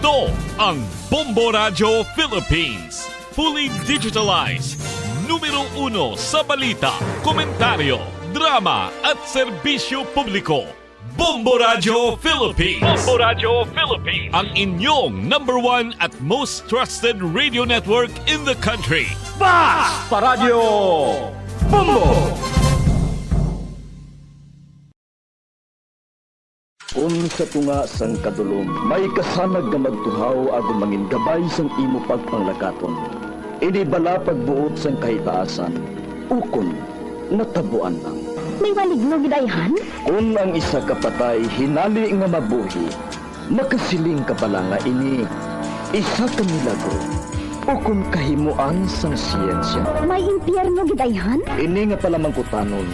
Ito ang Bombo Radio Philippines. Fully digitalized. Numero 1 sa balita, komentaryo, drama at serbisyo publiko. Bombo Radio Philippines. Bombo Radio Philippines. Ang inyong number 1 at most trusted radio network in the country. Basta Radio Bombo! Sa tunga sang kadulom, may kasanag nga magtuhaw agon mangin gabay sang imo pagpanglakaton. Ini bala pagbuot sang kahitaasan, ukon natabuan lang. May maligno gidayhan? Kung ang isa kapatay hinali nga mabuhi, makasiling ka pala nga ini isa ka milagro. Ukon kahimuan sang siyensya. May impyerno gidayhan? Ini nga pala mangkutanon,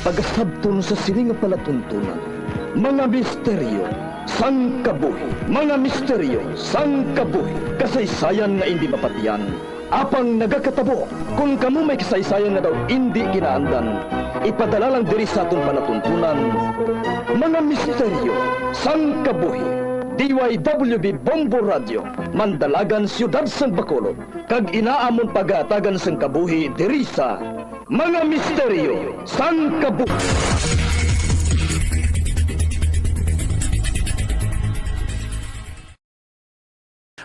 pagasabton sa siling nga palatuntunan. Mga misteryo, sang kabuhi. Mga misteryo, sang kabuhi. Kasaysayan nga hindi mapatiyan. Apang nagakatabo, kung kamo may kasaysayan nga daw hindi kinaandan, ipadala lang diri sa atong palatuntunan. Mga misteryo, sang kabuhi. DYWB Bombo Radio, Mandalagan, Siyudad San Bacolod. Kag inaamon pagatagan sang kabuhi diri sa Mga Misteryo, sang kabuhi.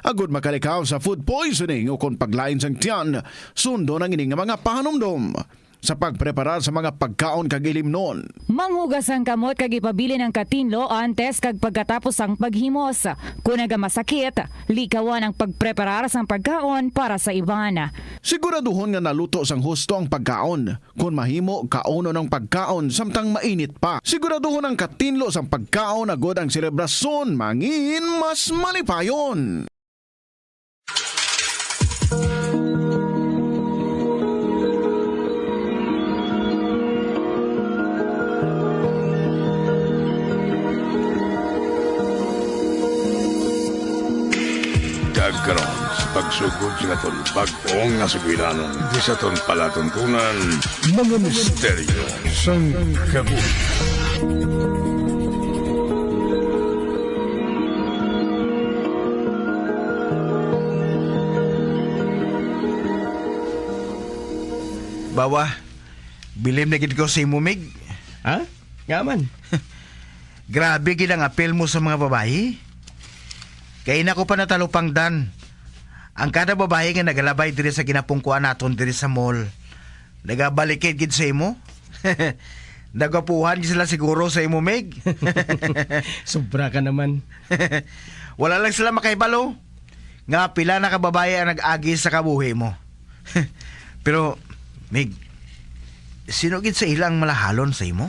Agud makalikaw sa food poisoning o kung paglain sang tiyan, sundo ng ining mga pahanumdom sa pagpreparar sa mga pagkaon kag ilimnon. Manghugas ang kamot kag ipabili ng katinlo antes kag pagkatapos ang paghimos. Kung masakit, likawan ang pagpreparar sang pagkaon para sa iban. Siguraduhon nga naluto sang husto ang pagkaon. Kung mahimo, kauno ng pagkaon samtang mainit pa. Siguraduhon ang katinlo sang pagkaon agud ang selebrasyon mangin mas malipayon. Karon sa pagsugod sa katon bag-ong nga sugiranon di sa ton palatuntunan mga misteryo sang kabuhi. Bawa, bilim na gid ko sa imo, Mig. Ha? Ngaman. Grabe gid ang apel mo sa mga babae. Kaya na ko pa natalupang dan. Ang kada babae nga nagalabay diri sa ginapungkuan naton diri sa mall. Nagabalikid gid sa imo. Nagapuhan sila siguro sa imo, Meg. Sobra ka naman. Wala lang sila makaibalo. Nga pila na ka babae ang nag-agi sa kabuhi mo. Pero, Meg, sino gid sa ilang malahalon sa imo?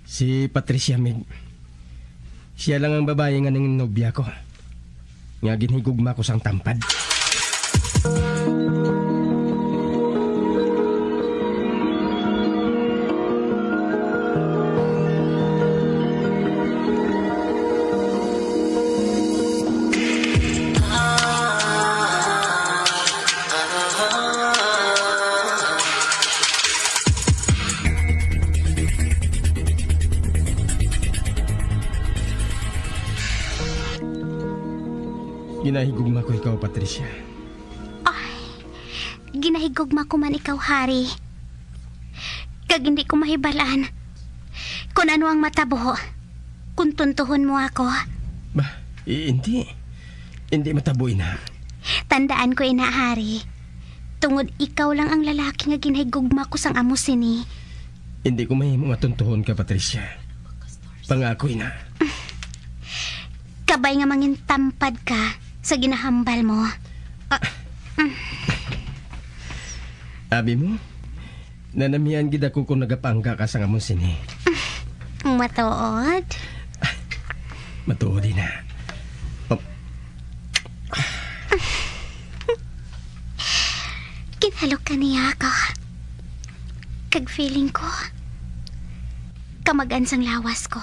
Si Patricia, Meg. Siya lang ang babae nga ng nobya ko. Nga ginhigugma ko sang tampad. Ginahigugma ko ikaw, Patricia. Ay, ginahigugma ko man ikaw, Hari. Kag hindi ko mahibalaan kung ano ang matabo kung tuntuhon mo ako. Bah, hindi. Hindi mataboy na. Tandaan ko, ina, Hari. Tungod ikaw lang ang lalaki nga ginahigugma ko sang amo sini. Hindi ko mahimo matuntuhon ka, Patricia. Pangako, ina. Kabay nga mangin tampad ka sa ginahambal mo. Abi mo, nanamihan gid ako kung nagapangga ka sa amon sini. Matuod? Matuod na. Kinhalok ka niya ako. Kag feeling ko, kamagan sang lawas ko.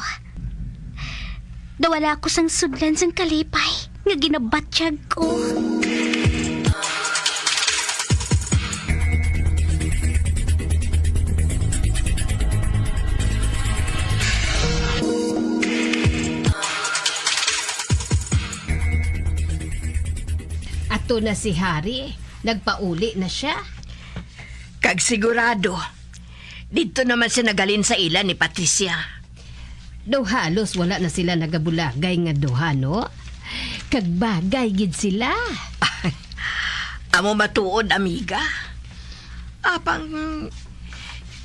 Dawala ako sang sudlan sang kalipay nga ginabatsyag ko. Ito na si Hari. Nagpauli na siya. Kag sigurado, dito naman siya nagalin sa ila ni Patricia. Daw halos wala na sila nagabulagay nga duha, no? Kag bagay gid sila. Amo matuod, amiga. Apang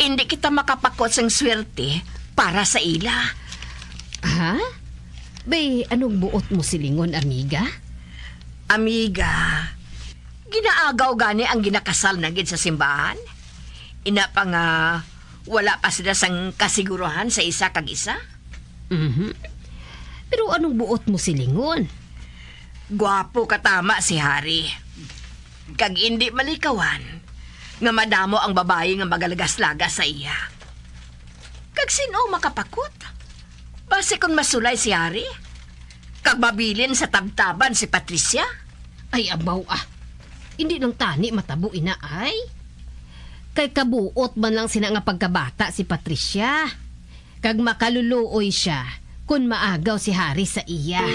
hindi kita makapakot sang swerte para sa ila. Ha? Bay, anong buot mo silingon, amiga? Amiga, ginaagaw gani ang ginakasal na gid sa simbahan. Ina pa nga wala pa sila sang kasiguruhan sa isa kag isa. Pero anong buot mo silingon? Gwapo katama si Hari. Kag hindi malikawan nga madamo ang babae nga magalagas-lagas sa iya. Kag sino makapakot? Base kung masulay si Hari, kag mabilin sa tabtaban si Patricia. Ay, abaw Hindi nang tani matabo ina ay. Kay kabuot man lang sina nga pagkabata si Patricia. Kag makaluluoy siya kung maagaw si Hari sa iya.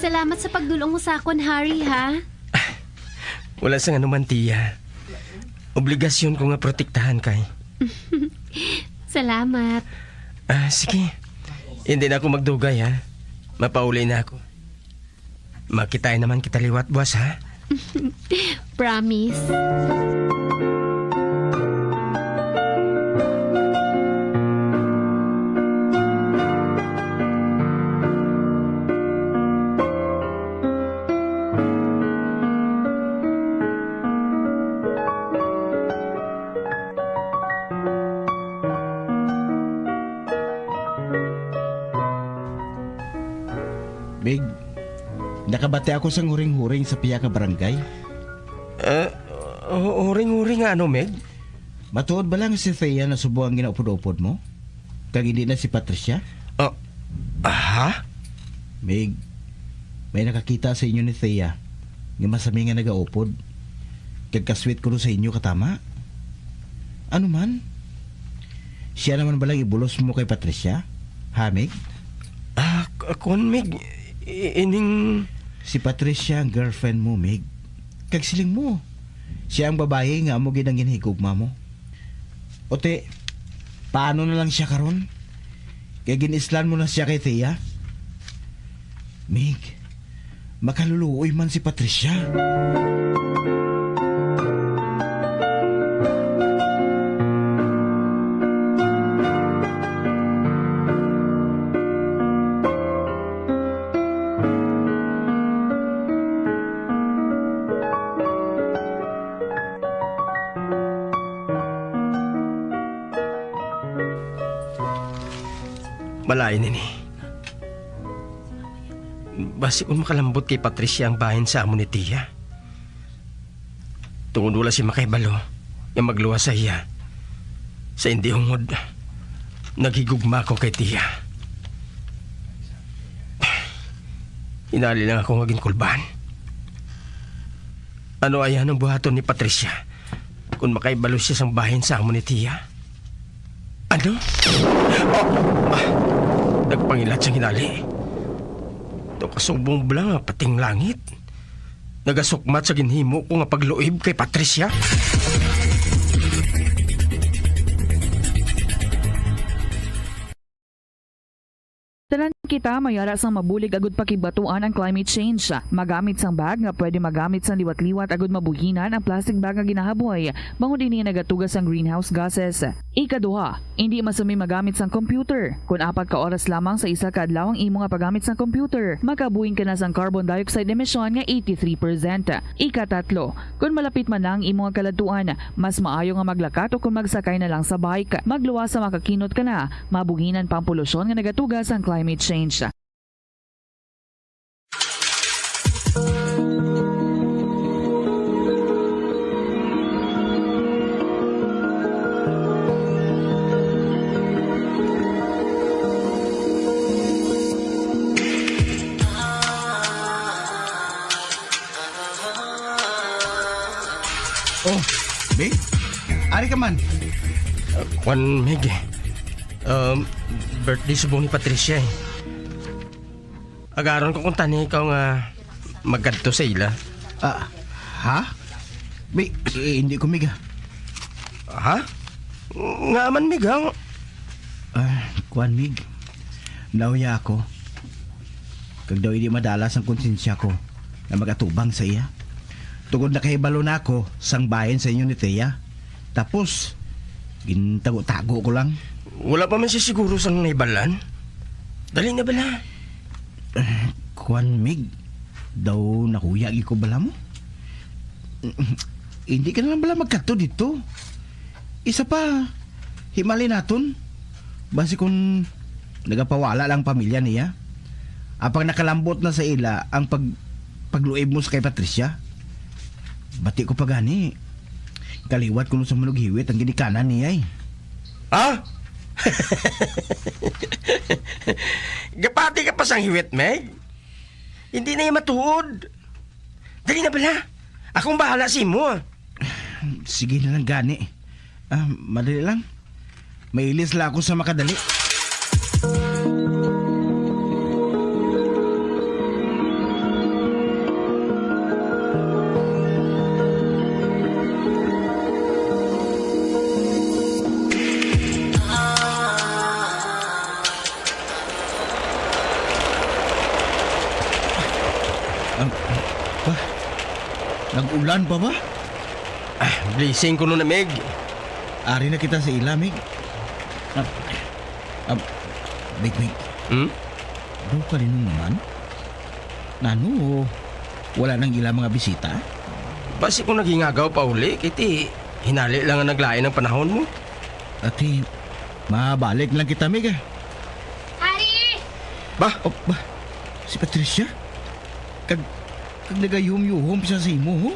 Salamat sa pagdulong mo sa akon, Harry, ha? Wala sa anuman, tiya. Obligasyon ko nga protektahan kay. Salamat. Sige. Hindi na ako magdugay, ha? Mapauli na ako. Makitain naman kita liwat, boss, ha? Promise. Big, nakabati ako sa huring-huring sa piya ka barangay. Huring-huring nga ano, Meg? Matuod ba lang si Thea na subo ang ginaupod-upod mo? Kag hindi na si Patricia? Ha? Meg, may nakakita sa inyo ni Thea nga masami nga nagaupod. Kag kasweet ko sa inyo katama. Ano man? Siya naman balang ibulos mo kay Patricia? Ha, Meg? Kon, Meg, ining... Si Patricia ang girlfriend mo, Meg. Kag siling mo. Siya ang babae nga mo ginang ginhigugma mo. Ote, paano na lang siya karon? Kaya ginislan mo na siya kay Thea? Meg, makaluluoy man si Patricia. Balain ini. Basi kung makalambot kay Patricia ang bahin sa amo ni Tia. Tungod wala si makaibalo yung magluwa sa iya. Sa hindi hungod, naghigugma ko kay Tia. Inali lang ako maging kulban. Ano ayan ang buhaton ni Patricia kung makaibalo siya sa bahin sa amo ni Tia? Ano? Nagpangilat siyang hinali. Ito kasubong blang pating langit. Nagasukmat sa ginhimo ko nga pagluib kay Patricia. Tanan kita mayara sang mabulig agud pakibatuan ang climate change. Magamit sang bag nga pwede magamit sang liwat-liwat agud mabuhinan ang plastic bag nga ginahaboy. Bangod dinhi nagatugas ang greenhouse gases. Ikaduha, hindi masumi magamit sang computer. Kung 4 ka oras lamang sa isa ka adlaw ang imo nga paggamit sang computer, makabuhing ka na sang carbon dioxide emission nga 83%. Ikatatlo, kung malapit man lang imo nga kaladuan, mas maayo nga maglakat o kung magsakay na lang sa bike. Magluwas sa makakinot ka na, mabuhinan pang polusyon nga nagatugas ang climate change. Oh, Big? Ari ka man. Juan Meg, birthday subong ni Patricia eh. Agaron ko kung tani ikaw nga magkadto sa ila. Ha? Big, hindi ko miga. Ha? Nga man Meg ha? Kuan Mig, nauya ako. Kag daw hindi madalas ang konsensya ko na magatubang sa iya. Tungod na kahibalo na ako sang bayan sa inyo ni Teya. Tapos, gintago-tago ko lang. Wala pa man siya siguro sang naibalan. Dali na bala. Kuan Mig, daw nakuyagi ko bala mo? Hindi ka na lang bala magkato dito. Isa pa, himali naton. Basi kung nagapawala lang pamilya niya. Apang nakalambot na sa ila ang pagluib mo sa kay Patricia. Bati ko pa gani. Kaliwat ko sa manughiwit ang ginikanan niya eh. Ha? Gapati ka pa sang hiwit, Meg? Hindi na yung matuod. Dali na bala. Akong bahala si mo. Sige na lang gani. Madali lang. Mailis lang ako sa makadali. Nag-ulan pa ba? Blessing ko nun na, Meg. Ari na kita sa ila, Meg. Meg. Daw ka rin naman? Nano, wala nang ila mga bisita? Basi kung naghingagaw pa uli, kiti hinali lang ang naglain ng panahon mo. Ati, mabalik lang kita, Meg. Hari! Ba? Si Patricia? Kag nagayum-yuhom siya sa imo, ho?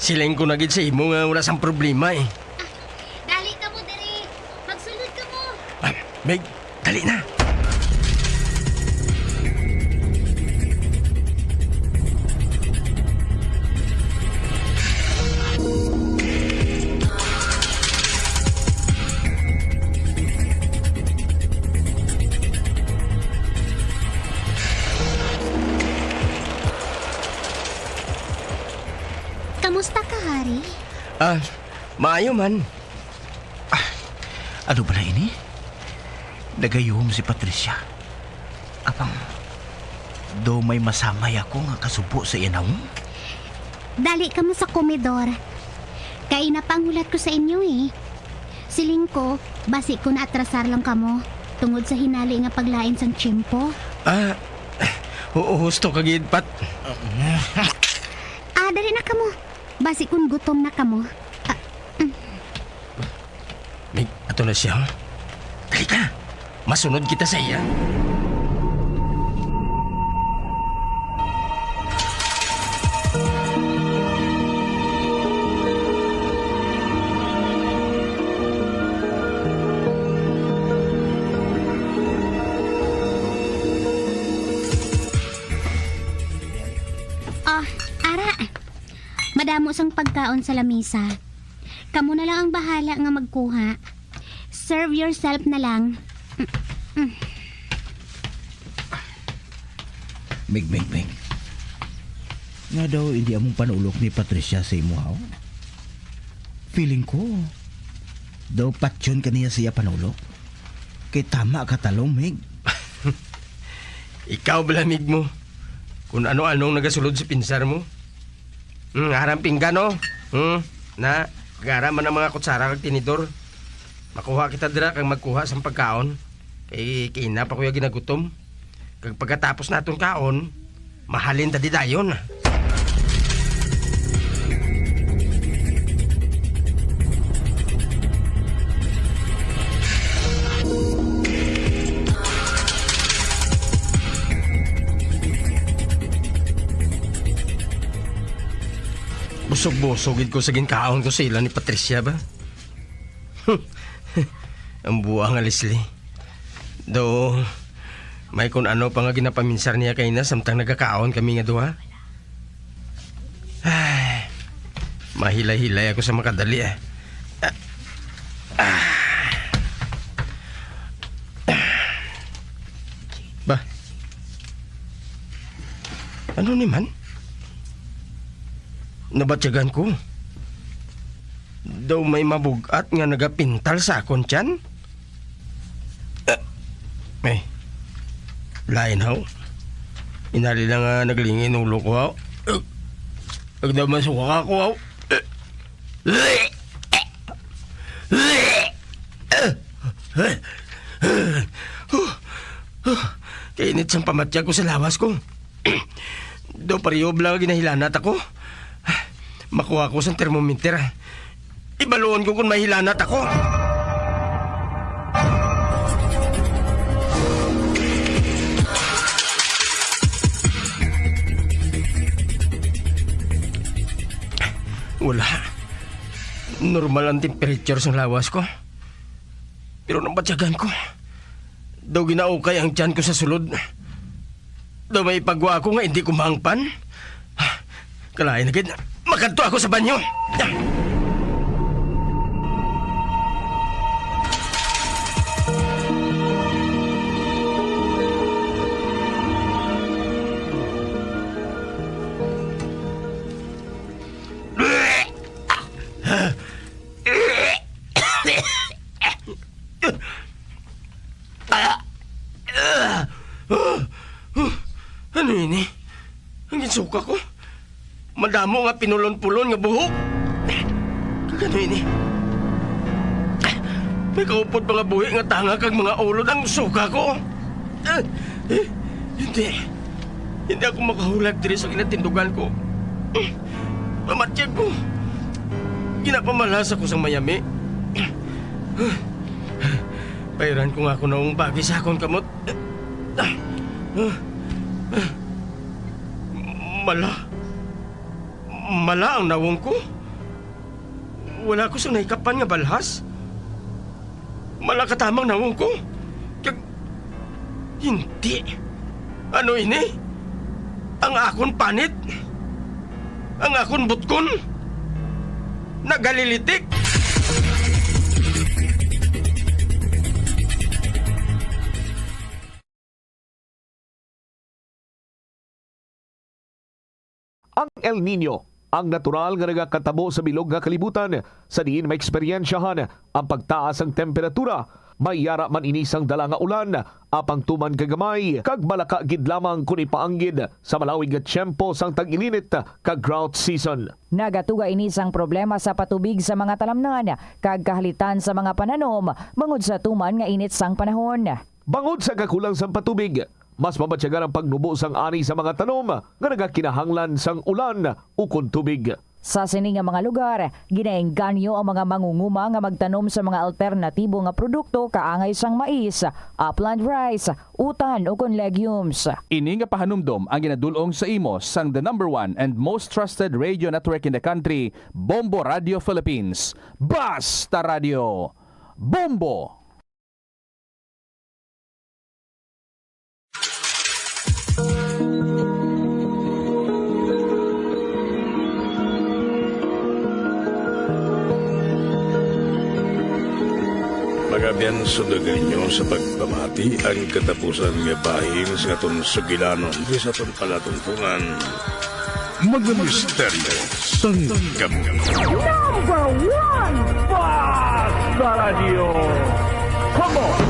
Siling ko nagid sa imo nga wala sang problema eh. Dali ka mo, diri. Magsulod ka mo. Meg, dali na. Kamusta ka, Hari? Maayo man. Ano ba na ini? Nagayum si Patricia. Apang, do may masamay ako nga kasubo sa inaw? Dali ka mo sa komedor. Kaya napangulat ko sa inyo eh. Siling ko, basi ko na atrasar lang kamo. Tungod sa hinali nga paglain sang tiyempo. Husto kagid pat. Dali na kamo. Basi kung gutom na kamo. Meg, ato na siya. Dali ka. Masunod kita sa iya. Ara. Madamo sang pagkaon sa lamisa. Kamu na lang ang bahala nga magkuha. Serve yourself na lang. Meg. Nga daw hindi among panulok ni Patricia sa imo, haw? Feeling ko, daw patyon kaniya siya panulok. Kay tama ka talong, Meg. Ikaw balamig mo. Kung ano-anong nagasulod sa pinsar mo. Harang pinggan, no? Na, gara man ang mga kutsara kag tinidor. Makuha kita dira kang magkuha sa pagkaon. Kay kina pa kuya ginagutom. Kag pagkatapos naton kaon, mahalin ta di dayon. Busog-busogid ko sa ginkaon ko sa ila ni Patricia ba? Ang buwang alisli. Do, may kung ano pa nga ginapaminsar niya kay na samtang nagkakaon kami nga duha. Ay, Mahilay-hilay ako sa makadali eh. Ba? Ano ni man? Nabatyagan ko. Daw may mabugat nga nagapintal sa akon tiyan. May lain haw. Inali lang nga naglingin ng ulo ko haw. Agdaw masuka ako haw. Kainit sang pamatya ko sa lawas ko. Do pariyob lang ginahilanat ako. Makuha ko sa thermometer. Ibaluon ko kung mahilanat ako. Wala. Normal ang temperature sa lawas ko. Pero nang batyagan ko, daw ginaukay ang tiyan ko sa sulod. Daw may pagwa ako nga hindi ko maangpan. Kalain agad, makanto ako sa banyo. Ano ini? Ang ginsuka ko. Madamo nga pinulon-pulon nga buhok. Kagano ini? May kaupod mga buhi nga tanga kag mga ulod ang suka ko. Hindi ako makahulag diri sa kinatindugan ko. Pamatyag ko. Ginapamalas ako sa Miami. Pairan ko nga ako noong bagi sa akong kamot. Mala ang nawong ko. Wala ko sa naikapan nga balhas. Mala katamang nawong ko. Hindi. Ano ini? Ang akon panit? Ang akon butkon? Nagalilitik? Ang El Nino, ang natural nga nagakatabo sa bilog nga kalibutan, sa diin may eksperyensyahan ang pagtaas ang temperatura, may yara man inisang dala nga ulan, apang tuman kagamay, kag malaka gid lamang kung ipaanggid sa malawig nga tiyempo sang tag-ilinit kag drought season. Nagatuga inisang problema sa patubig sa mga talamnan, kag kahalitan sa mga pananom, mangod sa tuman nga init sang panahon. Bangod sa kakulang sang patubig, mas mabatyagan ang pagnubo sang ani sa mga tanom nga nagakinahanglan sang ulan ukon tubig. Sa sini nga mga lugar, ginaengganyo ang mga mangunguma nga magtanom sa mga alternatibo nga produkto kaangay sang mais, upland rice, utan ukon legumes. Ini nga pahanumdom ang ginadulong sa imo sang the #1 and most trusted radio network in the country, Bombo Radio Philippines. Basta Radio! Bombo! Magabiyan sudagay nyo sa pagpamati ang katapusan nga bahing sa atong sugilanon di sa atong palatuntunan. Mga misteryo sang gabi. #1 Basta Radio. Come on!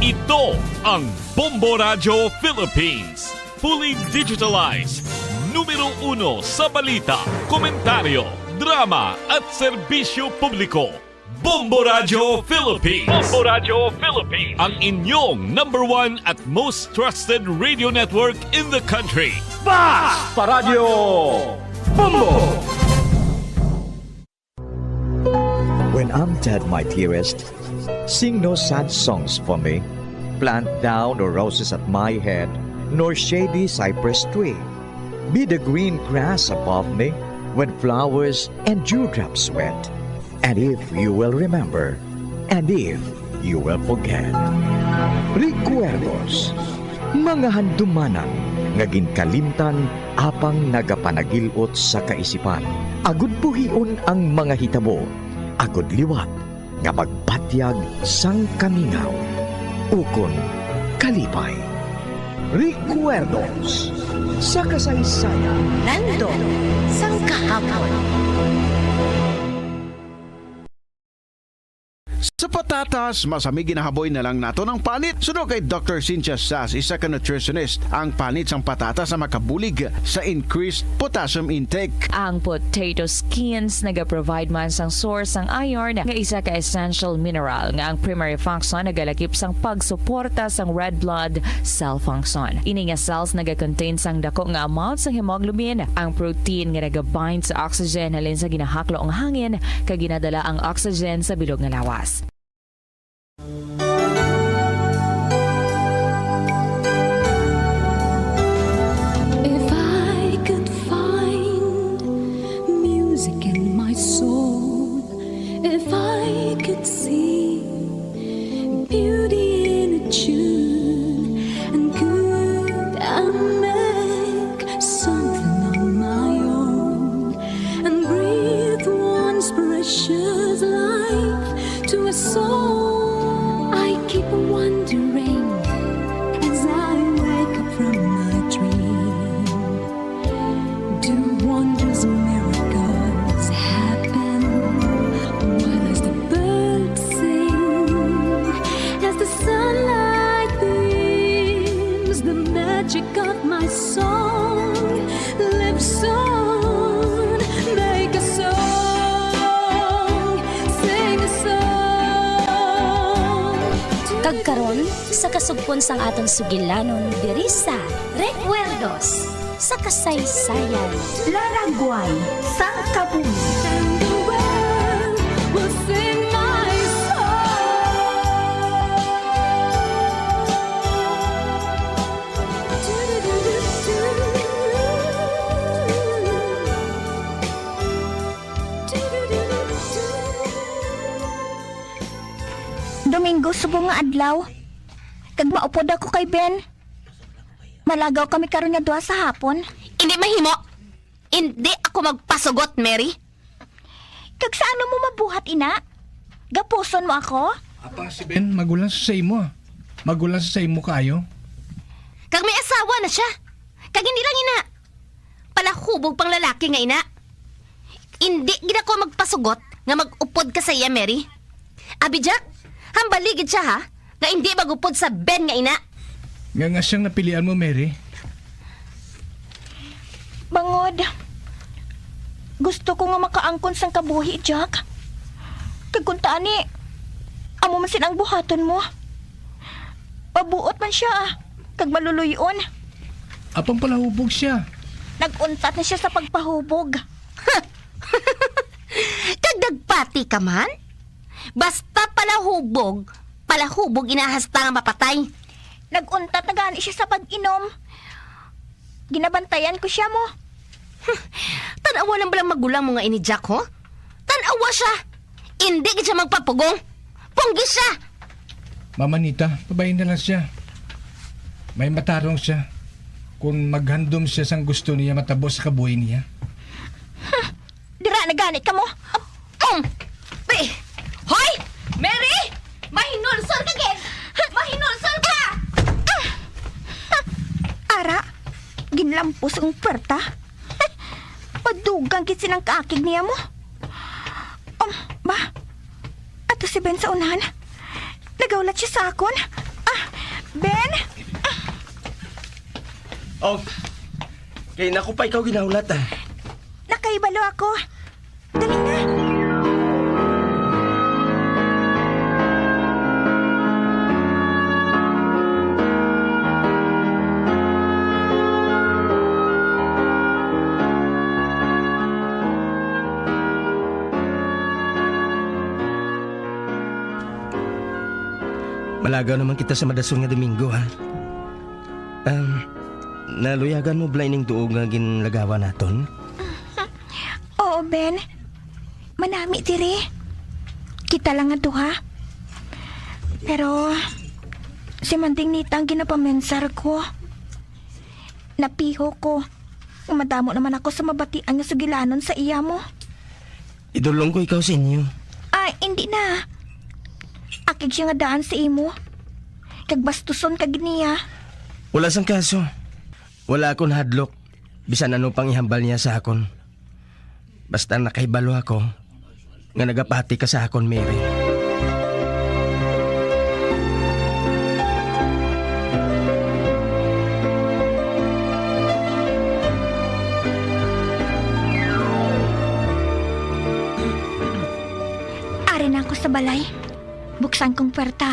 Ito ang Bombo Radio Philippines. Fully digitalized. Numero 1 sa balita, komentaryo, drama at serbisyo publiko. Bombo Radio Philippines. Bombo Radio Philippines. Ang inyong #1 at most trusted radio network in the country. Basta Radio. Bombo! When I'm dead, my dearest, sing no sad songs for me. Plant down no roses at my head, nor shady cypress tree. Be the green grass above me when flowers and dewdrops wet. And if you will remember, and if you will forget. Recuerdos Mga handumanan nga ginkalimtan apang nagapanagilot sa kaisipan. Agud buhion ang mga hitabo, agud liwat nga magpatyag sang kamingaw. Ukon kalipay. Recuerdos sa kasaysayan. Nando, sang kahapon. Sa patatas, masami ginahaboy na lang nato ng panit. Suno kay Dr. Cynthia Sass, isa ka nutritionist, ang panit sang patatas na makabulig sa increased potassium intake. Ang potato skins nagaprovide man sang source sang iron nga isa ka essential mineral nga ang primary function nagalakip sang pagsuporta sang red blood cell function. Ini nga cells nagakontain sang dako nga amount sang hemoglobin, ang protein nga nagabind sa oxygen halin sa ginahaklo ang hangin kag ginadala ang oxygen sa bilog nga lawas. If I could find music in my soul, if I could see beauty in a tune, and could I make something on my own, and breathe once precious life to a soul, I keep wondering as I wake up from my dream. Do wondrous miracles happen while as the birds sing, as the sunlight beams, the magic of my song lives on. Make a song, sing a song. Kagkaron sa kasugpon sang aton sugilanon diri sa Recuerdos sa kasaysayan. Laragway sang kabuhi. And the world will sing my Domingo, subong nga adlaw. Kag maupod ako kay Ben. Malagaw kami karon nga duha sa hapon. Hindi mahimo. Hindi ako magpasugot, Mary. Kag sa ano mo mabuhat, ina? Gapuson mo ako? Apa si Ben, magulang sa imo. Magulang sa imo kayo. Kag may asawa na siya. Kag hindi lang ina. Palahubog pang lalaki nga ina. Hindi gina ko magpasugot nga mag-upod ka sa iya, Mary. Abi Jack, hambaligid siya ha, nga hindi magupod sa Ben nga ina. Nga siyang napilian mo, Mary. Bangod. Gusto ko nga makaangkon sang kabuhi, Jack. Kag kung taani, amo man sinang buhaton mo. Pabuot man siya, kag maluluyon. Apang palahubog siya. Naguntat na siya sa pagpahubog. Kag nagpati ka man? Basta palahubog inahasta nga mapatay. Naguntat na gani siya sa pag-inom. Ginabantayan ko siya mo. Tanawa lang balang magulang mo nga ini Jack, ho? Tanawa siya. Hindi ka siya magpapugong. Punggi siya. Mama Nita, babayin na lang siya. May matarong siya. Kung maghandom siya sang gusto niya matabos sa kabuhay niya. Dira na ganit ka mo. Hoy! Mary! Mahinulsol ka, Ged! Mahinulsol ka! Ara, ginlampos ang puwerta. Padugang kitsin ang kaakig niya mo. Ba? Ato si Ben sa unahan. Nagaulat siya sa akon. Ben? Oh, kaya naku pa ikaw ginaulat Nakaibalo ako. Dali na. Malagaw naman kita sa madasol nga Domingo, ha? Naluyagan mo blining tuog nga ginlagawa naton? Oo, Ben. Manami diri. Kita lang nga duha. Pero, Si Manding Nita ang ginapamensar ko. Napiho ko. Madamo naman ako sa mabatian nga sugilanon sa iya mo. Idulong ko ikaw sa inyo. Ay, hindi na. Akig siya nga daan sa imo. Kag bastuson kag niya. Wala sang kaso. Wala akong hadlok. Bisan ano pang ihambal niya sa akon. Basta nakahibalo ako nga nagapati ka sa akon, Mary. Ari na ako sa balay. Buksan kong puwerta.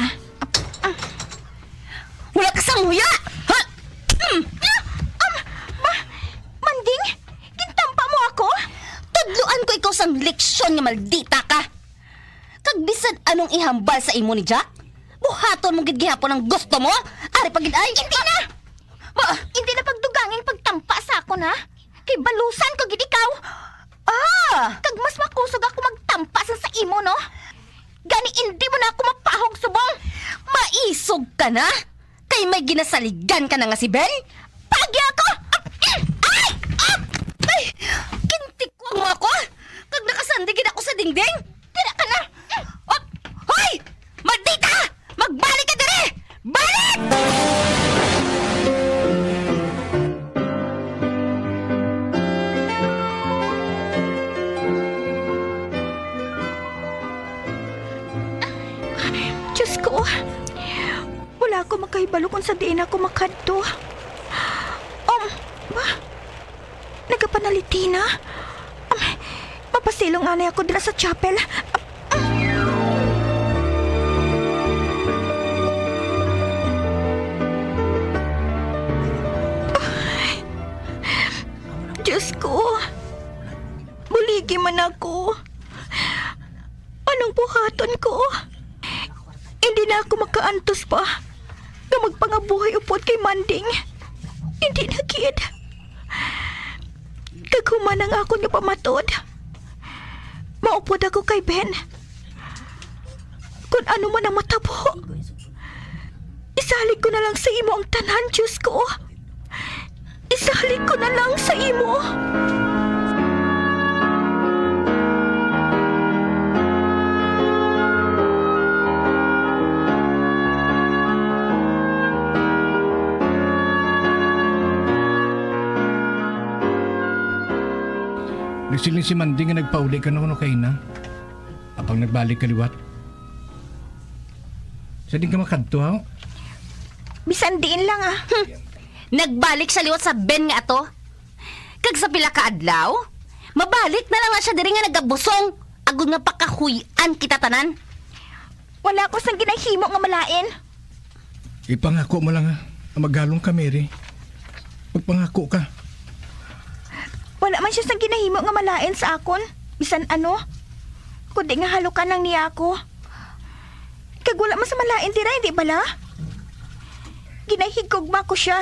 Wala ka sang huya! Ha? Manding, gintampa mo ako? Tudluan ko ikaw sang leksyon nga maldita ka. Kag bisan anong ihambal sa imo ni Jack? Buhaton mong gidgihapon ang gusto mo? Ari pagid ay. Hindi na! Hindi na pagdugangin pagtampa sa ako na. Kay balusan ko gid ikaw. Kag mas makusog ako magtampa sa imo, no? Gani hindi mo na ako mapahog subong. Maisog ka na? Kay may ginasaligan ka na nga si Ben? Pagi ako! Ay! Kintikwang mo ako? Kag nakasandigin ako sa dingding? Tira ka na! Hoy! Maldita! Magbalik ka dire! Balik! Diyos ko, wala ako makahibalo kung sa diin ako makadto. Nagapanaliti na? Mapasilong anay ako dira sa chapel. Diyos ko, buligi man ako. Anong buhaton ko? Hindi na ako makaantos pa na magpangabuhay upod kay Manding. Hindi na, kid. Kaghuman ang ako nga pamatod. Maupod ako kay Ben. Kung ano man ang matabo, isalig ko na lang sa imo ang tanan, Diyos ko. Isalig ko na lang sa imo. Nagsiling si Manding nga nagpauli ka na kay na. Apang nagbalik kaliwat. Sa din ka makadto, ha? Bisan diin lang, Nagbalik sa liwat sa Ben nga ato. Kag sa pila ka adlaw, mabalik na lang na siya diri nga nagabusong. Agud nga pakahuyan kita tanan. Wala ko sang ginahimo nga malain. Ipangako mo lang, ha? Maghalong ka, Mary. Magpangako ka. Wala man siya sang ginahimo nga malain sa akon. Bisan ano? Kundi nga halukan lang niya ako. Kag wala man sa malain dira, hindi bala? Ginahigog ba ko siya?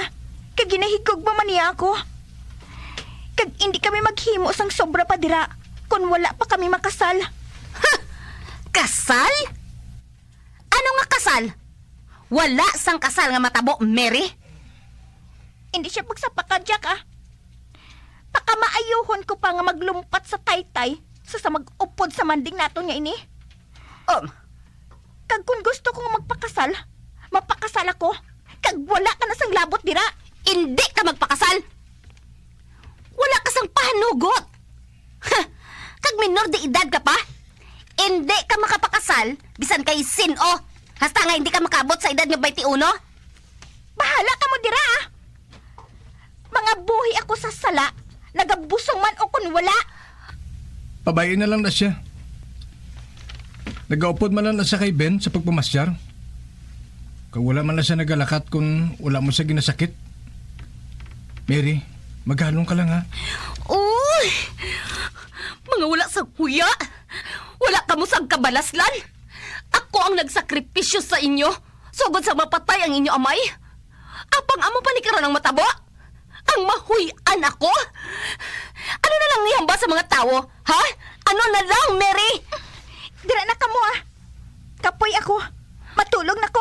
Kag ginahigog ba man niya ako? Kag hindi kami maghimo sang sobra pa dira kung wala pa kami makasal. Ha! Kasal? Ano nga kasal? Wala sang kasal nga matabo, Mary? Hindi siya pagsapaka, Jack, Baka maayuhon ko pa nga maglumpat sa taytay sa mag-upod sa Manding nato nga ini. Kag kung gusto kong magpakasal, mapakasal ako. Kag wala ka na sang labot dira. Hindi ka magpakasal. Wala ka sang pahanugot. Kag minor de edad ka pa. Hindi ka makapakasal bisan kay sino. Hasta nga hindi ka makabot sa edad nga 21. Bahala ka mo dira, Mga buhi ako sa sala. Nagabusong man o kun wala. Pabayin na lang na siya. Nagaupod man lang na siya kay Ben sa pagpamasyar. Kung wala man na siya nagalakat kung wala mo siya ginasakit. Mary, maghalong ka lang, ha? Uy! Mga wala sa kuya. Wala ka mo sang kabalaslan. Ako ang nagsakripisyo sa inyo. Sugod sa mapatay ang inyo amay. Apang amo pa ni karon ang matabo. Ang mahuyan ako? Ano na lang niyamba sa mga tao, ha? Ano na lang, Mary? Dira na ka mo, Kapoy ako. Matulog na ko.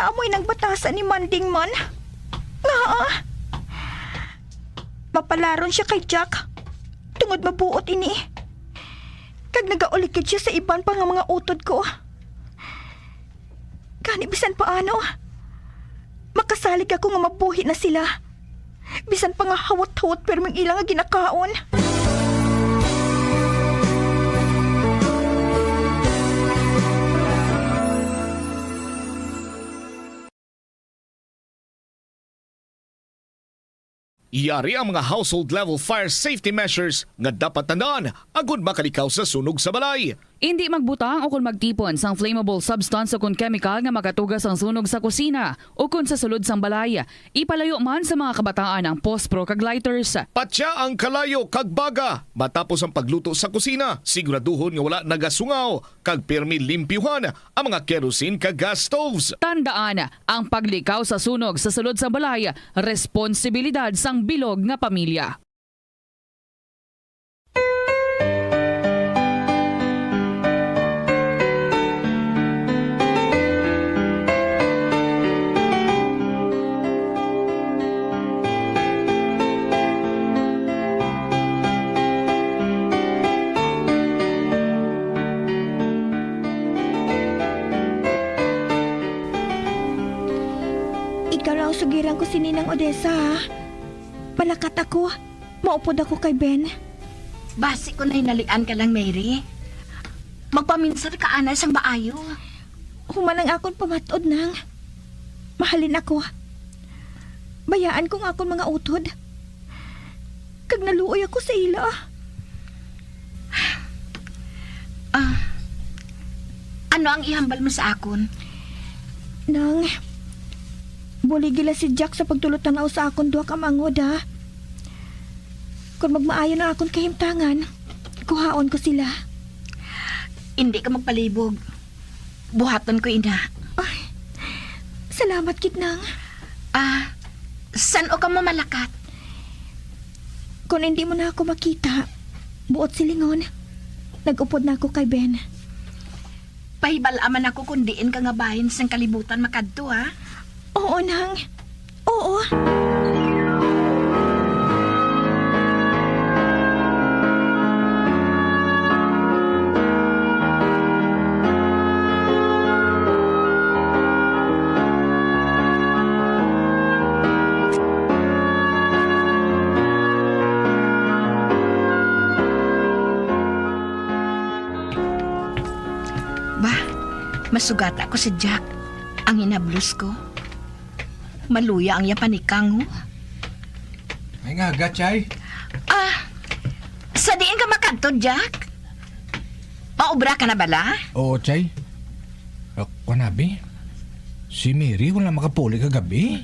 Naamoy ng batasan ni Manding man. Nga mapalaron siya kay Jack. Tungod mabuot ini. Kag nagaulikid siya sa iban pa nga mga utod ko. Kani bisan paano? Makasalig ako nga mabuhi na sila. Bisan pa nga hawat-hawat pero may ilang nga ginakaon. Iyari ang mga household level fire safety measures nga dapat tandaan agud makalikaw sa sunog sa balay. Hindi magbutang o kung magtipon sang flammable substance o kung chemical nga makatugas ang sunog sa kusina o kung sa sulod sang balay. Ipalayo man sa mga kabataan ang pospro kag lighters. Patya ang kalayo kag baga matapos ang pagluto sa kusina. Siguraduhon nga wala nagasungaw kag pirmi limpyuhan ang mga kerosene kag gas stoves. Tandaan, ang paglikaw sa sunog sa sulod sa balay, responsibilidad sang bilog nga pamilya. Ikaw raw sugiran ko si Ninang Odessa, ha? Malakat ako. Maupod ako kay Ben. Basi ko na hinalian ka lang, Mary. Magpaminsar ka, Ana, sang maayo. Humanang akon pamatod nang. Mahalin ako. Bayaan ko nga akon mga utod. Kag naluoy ako sa ila. Ano ang ihambal mo sa akon? Nang, buligila si Jack sa pagtulutanaw sa akon duha ka mangod, ha? Kung magmaayo na akon kahimtangan, kuhaon ko sila. Hindi ka magpalibog. Buhaton ko, ina. Ay, salamat, Kitnang. San o ka mamalakat? Kung hindi mo na ako makita, buot silingon, nag-upod na ako kay Ben. Pahibalaman ako kung diin ka nga bahin sang kalibutan makadto, ha? Oo, Nang. Oo. Masugat ako si Jack. Ang hinablos ko. Maluya ang yapanikang, ho. Ay nga, Gachay. Sa diin ka makadto, Jack? Maubra ka na bala? Oo, Chay. Ako nabi. Si Mary wala makapuli kagabi.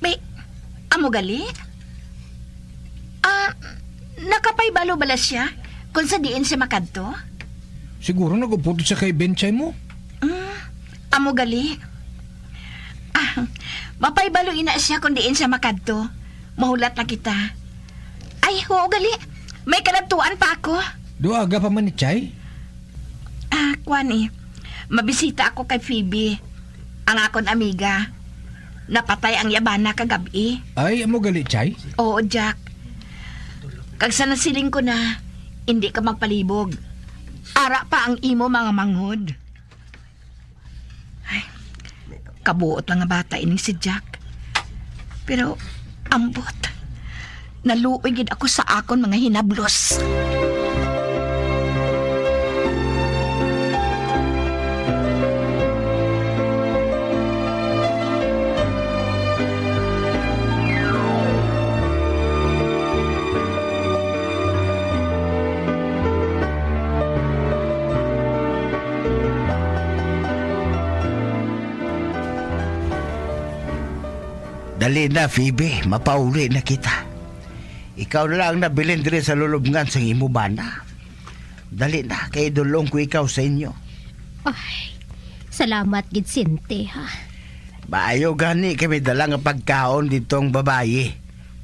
May, amo gali? Nakapaybalo bala siya kung sa diin siya makadto? Siguro nag-uputo siya kay Ben, Chay mo. Amo gali? Mapaybalo ina siya kung diin siya makadto. Mahulat na kita. Ay, oo gali. May kalatuan pa ako. Duaga pa man ni Chay? Kwani. Mabisita ako kay Phoebe. Ang akon amiga. Napatay ang yabana kagabi. Ay, amo gali, Chay? Oo, Jack. Kag sa nasiling ko na, hindi ka magpalibog. Ara pa ang imo mga manghod. Ay, kabuot lang nga bata ini si Jack. Pero, ambot. Naluoy gid ako sa akon mga hinablos. Dali na, Phoebe. Mapauli na kita. Ikaw na lang nabilin dire sa lulubngan sa imo bana. Dali na, kay dulong ko ikaw sa inyo. Ay, salamat gid Sinte, ha. Maayo gani kami dala nga pagkaon ditong babayi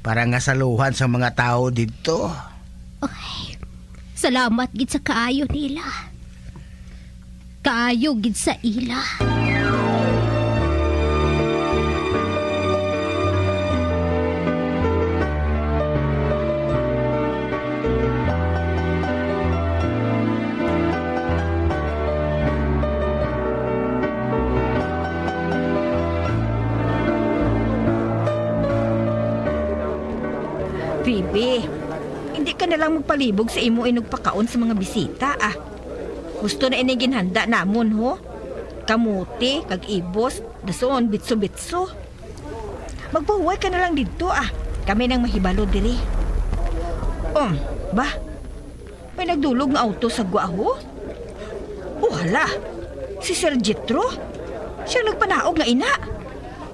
para nga saluhan sa mga tao dito. Ay, salamat gid sa kaayo nila. Kaayo gid sa ila. Bibi, hindi ka na lang magpalibog sa imo inugpakaon sa mga bisita, ah. Gusto na inigin handa namon, ho? Kamuti, kag ibos, dason, bitso-bitso. Magpahuway ka na lang dito, ah. Kami nang mahibalo diri. Ba? May nagdulog nga auto sa gwaho? Oh, hala. Si Sir Jitro? Siyang nagpanaog nga ina.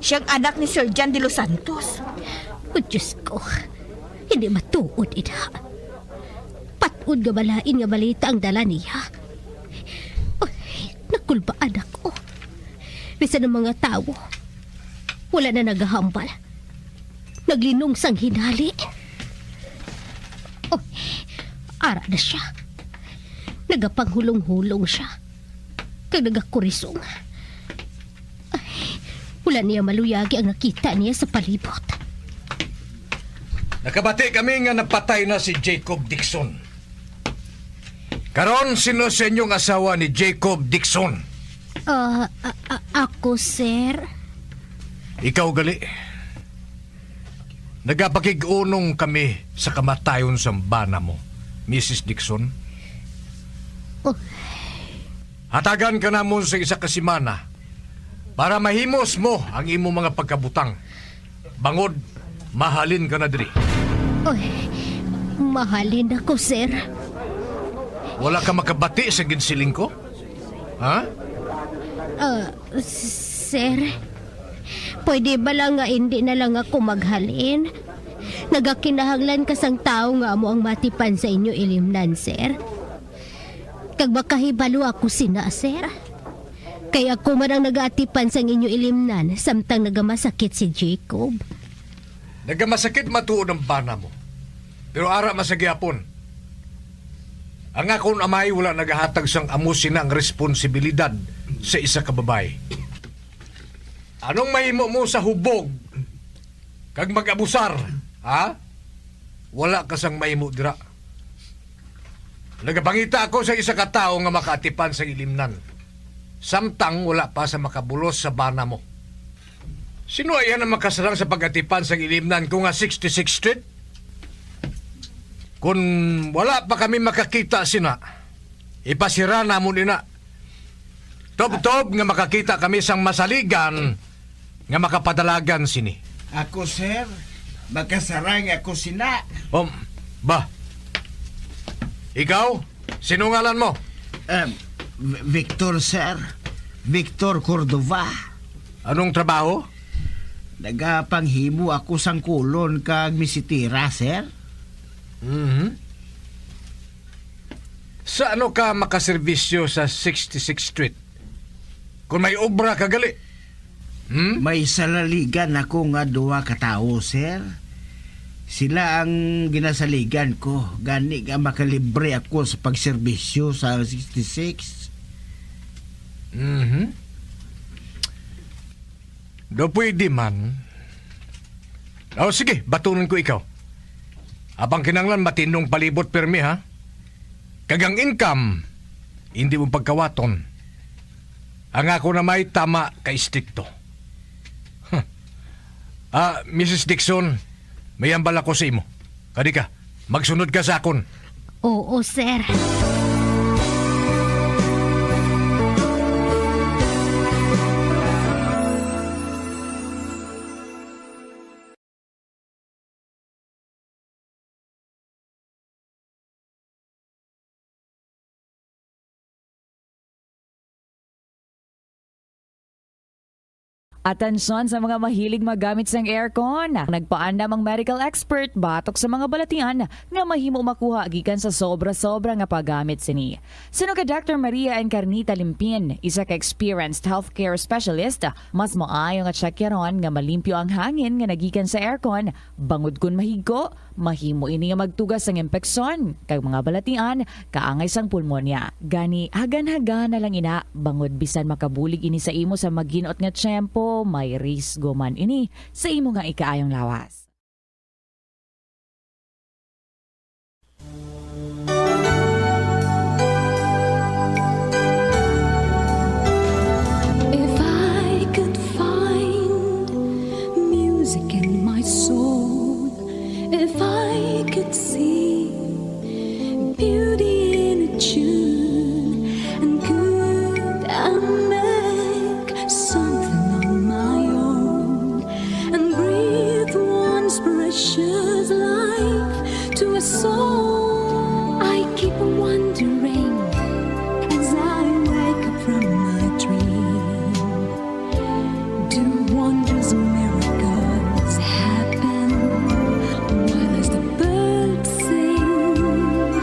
Siyang anak ni Sir John de los Santos. O Diyos ko, hindi matuod ina. Patud nga balain nga balita ang dala niya. Ay, nakulbaan ako. Bisan ng mga tao, wala na naghahambal. Naglinong sang hinali. Oh, ara na siya. Nagapanghulong-hulong siya. Kag nagakurisong. Ay, wala niya maluyagi ang nakita niya sa palibot. Nakabati kami nga napatay na si Jacob Dixon. Karon, sino sa inyong asawa ni Jacob Dixon? Ako, sir. Ikaw, gali. Nagapakig-unong kami sa kamatayon sa bana mo, Mrs. Dixon. Oh. Hatagan ka namon sa isa ka semana para mahimos mo ang imo mga pagkabutang. Bangod, mahalin ka na diri. Oy, mahalin ako, sir. Wala ka makabati sa ginsiling ko? Ha? Sir, pwede ba lang nga hindi na lang ako maghalin? Nagakinahanglan kasang tao nga mo ang matipan sa inyo ilimnan, sir. Kag makahibalo ako sina, sir. Kaya ako man ang nag-atipan sa inyo ilimnan samtang nagamasakit si Jacob. Nagamasakit matuod ang bana mo. Pero ara masagyapon. Ang akong amay wala nagahatag sang amusin ang responsibilidad sa isa ka babae. Anong mahimo mo sa hubog kag mag-abusar, ha? Wala ka sang mahimo dira. Nagapangita ako sa isa ka tao nga makaatipan sa ilimnan. Samtang wala pa sa makabulos sa bana mo. Sino ayan ang makasarang sa pag-atipan sa ilimnan ko nga 66th Street? Kung wala pa kami makakita sina, ipasira namon ina. Tob-tob nga makakita kami sang masaligan nga makapadalagan sini. Ako, sir. Magkasarang ako sina. Ba? Ikaw? Sino ngalan mo? Victor, sir. Victor Cordova. Anong trabaho? Nagapanghimo ako sang kulon kag misitira, sir. Sa ano ka makaservisyo sa 66th Street? Kung may obra ka gali? May salaligan ako nga duwa ka tao, sir. Sila ang ginasaligan ko. Gani nga makalibre ako sa pagserbisyo sa 66. Do pwede man. Sige, batunan ko ikaw. Abang kinanglan matinong palibot permi, ha? Kagang income, hindi mo pagkawaton. Ang ako na may tama ka istrikto. Mrs. Dixon, may ambal ako sa imo. Kadi ka, magsunod ka sa akon. Oo, sir. Atensyon sa mga mahilig magamit sang aircon. Nagpaandam ang medical expert batok sa mga balatian nga mahimo makuha gikan sa sobra-sobra nga paggamit sini. Sino ka Dr. Maria Encarnita Limpin, isa ka experienced healthcare specialist, mas maayo nga checkyaron nga malimpyo ang hangin nga nagikan sa aircon, bangod kun mahigko, mahimo ini nga magtugas sang impeksyon kay mga balatian kaangay sang pulmonya. Gani hagan-hagan na lang ina bangod bisan makabulig ini sa imo sa maginot nga tiyempo, may risgo man ini sa imo nga ikaayong lawas. If I could find music in my soul, if I precious life to a soul. I keep wondering as I wake up from my dream. Do wonders, miracles happen while as the birds sing,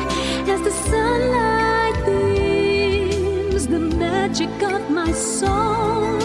as the sunlight beams, the magic of my song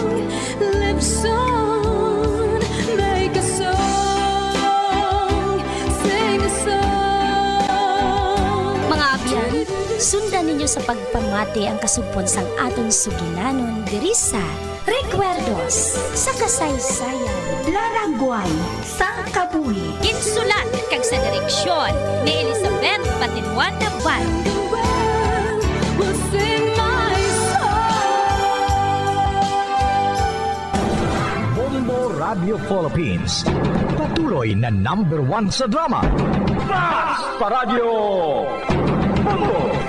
lives on. Make a song, sing a song. Mga abyan, sundan ninyo sa pagpamati ang kasugpon sang aton sugilanon diri sa Recuerdos sa kasaysayan. Laragway sang kabuhi. Insulat kag sa direksyon ni Elizabeth Batilwan Naval. Will sing my Bombo Radio Philippines. Patuloy na #1 sa drama. Basta Radio! Bombo!